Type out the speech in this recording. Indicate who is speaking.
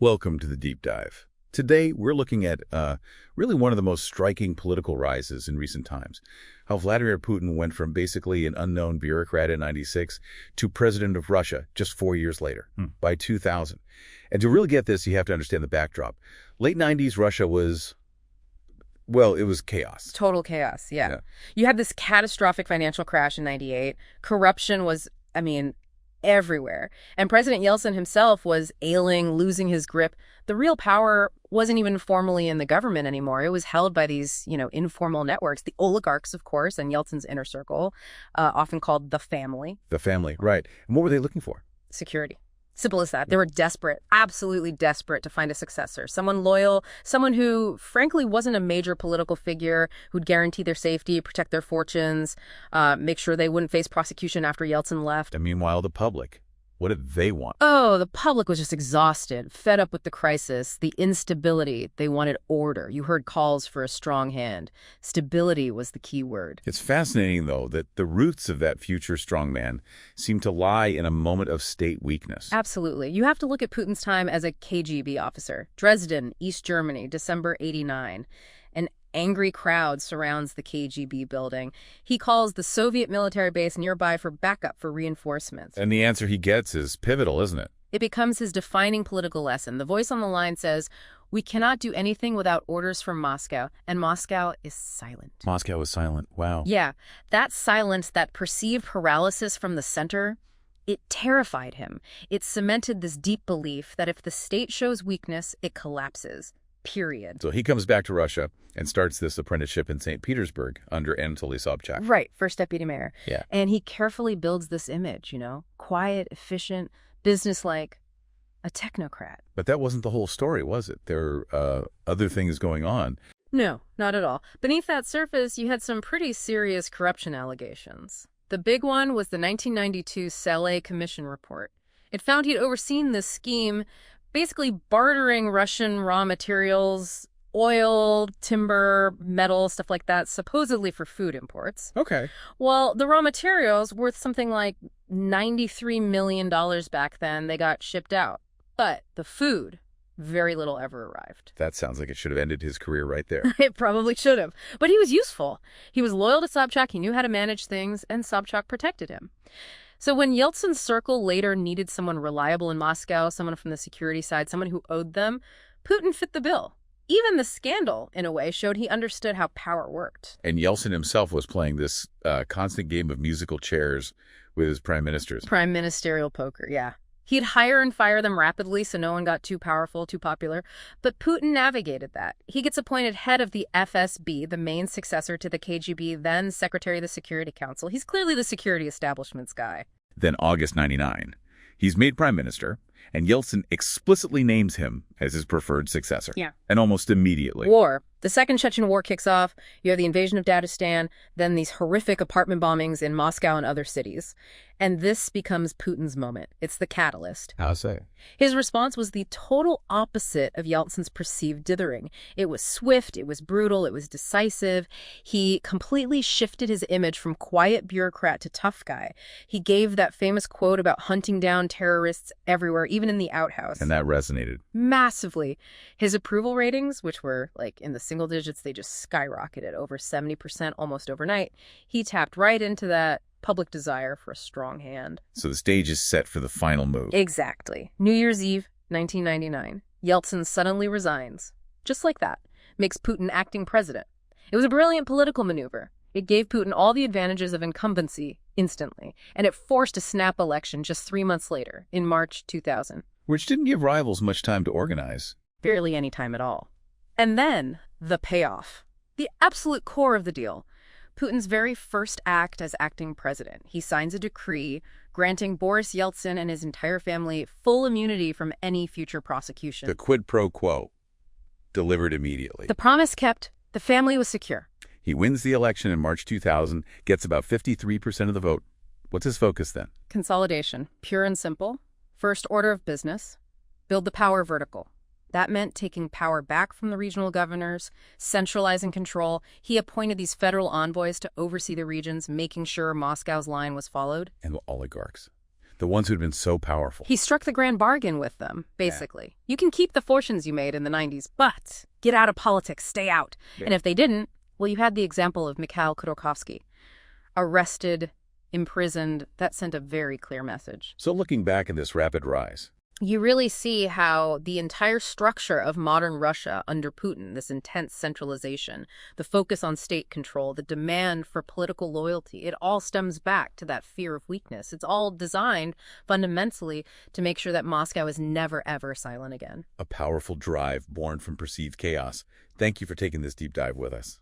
Speaker 1: Welcome to the Deep Dive. Today, we're looking at really one of the most striking political rises in recent times. How Vladimir Putin went from basically an unknown bureaucrat in '96 to president of Russia just 4 years later, by 2000. And to really get this, you have to understand the backdrop. Late '90s, Russia was, well, it was chaos.
Speaker 2: Total chaos, yeah. You had this catastrophic financial crash in '98. Corruption was, everywhere. And President Yeltsin himself was ailing, losing his grip. The real power wasn't even formally in the government anymore. It was held by these, informal networks, the oligarchs, of course, and Yeltsin's inner circle, often called the family.
Speaker 1: The family, right. And what were they looking for?
Speaker 2: Security. Simple as that. They were desperate, absolutely desperate to find a successor, someone loyal, someone who, frankly, wasn't a major political figure, who'd guarantee their safety, protect their fortunes, make sure they wouldn't face prosecution after Yeltsin left.
Speaker 1: And meanwhile, the public, what did they want?
Speaker 2: Oh, the public was just exhausted, fed up with the crisis, the instability. They wanted order. You heard calls for a strong hand. Stability was the key word.
Speaker 1: It's fascinating, though, that the roots of that future strongman seem to lie in a moment of state weakness.
Speaker 2: Absolutely. You have to look at Putin's time as a KGB officer. Dresden, East Germany, December '89. An angry crowd surrounds the KGB building. He calls the Soviet military base nearby for backup for reinforcements.
Speaker 1: And the answer he gets is pivotal, isn't it?
Speaker 2: It becomes his defining political lesson. The voice on the line says, "We cannot do anything without orders from Moscow," and Moscow is silent.
Speaker 1: Moscow is silent. Wow.
Speaker 2: Yeah, that silence, that perceived paralysis from the center, it terrified him. It cemented this deep belief that if the state shows weakness, it collapses. Period.
Speaker 1: So he comes back to Russia and starts this apprenticeship in St. Petersburg under Anatoly Sobchak.
Speaker 2: Right, first deputy mayor.
Speaker 1: Yeah.
Speaker 2: And he carefully builds this image, quiet, efficient, businesslike, a technocrat.
Speaker 1: But that wasn't the whole story, was it? There are other things going on.
Speaker 2: No, not at all. Beneath that surface, you had some pretty serious corruption allegations. The big one was the 1992 Saleh Commission report. It found he'd overseen this scheme, basically bartering Russian raw materials, oil, timber, metal, stuff like that, supposedly for food imports.
Speaker 1: Okay.
Speaker 2: Well, the raw materials, worth something like $93 million back then, they got shipped out. But the food, very little ever arrived.
Speaker 1: That sounds like it should have ended his career right there.
Speaker 2: It probably should have. But he was useful. He was loyal to Sobchak, he knew how to manage things, and Sobchak protected him. So when Yeltsin's circle later needed someone reliable in Moscow, someone from the security side, someone who owed them, Putin fit the bill. Even the scandal, in a way, showed he understood how power worked.
Speaker 1: And Yeltsin himself was playing this constant game of musical chairs with his prime ministers.
Speaker 2: Prime ministerial poker, yeah. He'd hire and fire them rapidly so no one got too powerful, too popular. But Putin navigated that. He gets appointed head of the FSB, the main successor to the KGB, then secretary of the Security Council. He's clearly the security establishment's guy.
Speaker 1: Then August '99, he's made prime minister, and Yeltsin explicitly names him as his preferred successor.
Speaker 2: Yeah.
Speaker 1: And almost immediately.
Speaker 2: War. The Second Chechen War kicks off. You have the invasion of Dagestan, then these horrific apartment bombings in Moscow and other cities. And this becomes Putin's moment. It's the catalyst.
Speaker 1: How so?
Speaker 2: His response was the total opposite of Yeltsin's perceived dithering. It was swift, it was brutal, it was decisive. He completely shifted his image from quiet bureaucrat to tough guy. He gave that famous quote about hunting down terrorists everywhere, even in the outhouse.
Speaker 1: And that resonated.
Speaker 2: Massively. His approval ratings, which were like in the single digits, they just skyrocketed over 70% almost overnight. He tapped right into that public desire for a strong hand.
Speaker 1: So the stage is set for the final move.
Speaker 2: Exactly. New Year's Eve, 1999. Yeltsin suddenly resigns. Just like that. Makes Putin acting president. It was a brilliant political maneuver. It gave Putin all the advantages of incumbency instantly, and it forced a snap election just 3 months later, in March 2000.
Speaker 1: Which didn't give rivals much time to organize.
Speaker 2: Barely any time at all. And then, the payoff. The absolute core of the deal. Putin's very first act as acting president. He signs a decree granting Boris Yeltsin and his entire family full immunity from any future prosecution.
Speaker 1: The quid pro quo. Delivered immediately.
Speaker 2: The promise kept. The family was secure.
Speaker 1: He wins the election in March 2000, gets about 53% of the vote. What's his focus then?
Speaker 2: Consolidation. Pure and simple. First order of business. Build the power vertical. That meant taking power back from the regional governors, centralizing control. He appointed these federal envoys to oversee the regions, making sure Moscow's line was followed.
Speaker 1: And the oligarchs. the ones who'd been so powerful.
Speaker 2: He struck the grand bargain with them, basically. You can keep the fortunes you made in the 90s, but get out of politics, stay out.
Speaker 1: Yeah.
Speaker 2: And if they didn't, well, you had the example of Mikhail Khodorkovsky. Arrested, imprisoned, that sent a very clear message.
Speaker 1: So looking back at this rapid rise,
Speaker 2: You really see how the entire structure of modern Russia under Putin, this intense centralization, the focus on state control, the demand for political loyalty, it all stems back to that fear of weakness. It's all designed fundamentally to make sure that Moscow is never, ever silent again.
Speaker 1: a powerful drive born from perceived chaos. Thank you for taking this deep dive with us.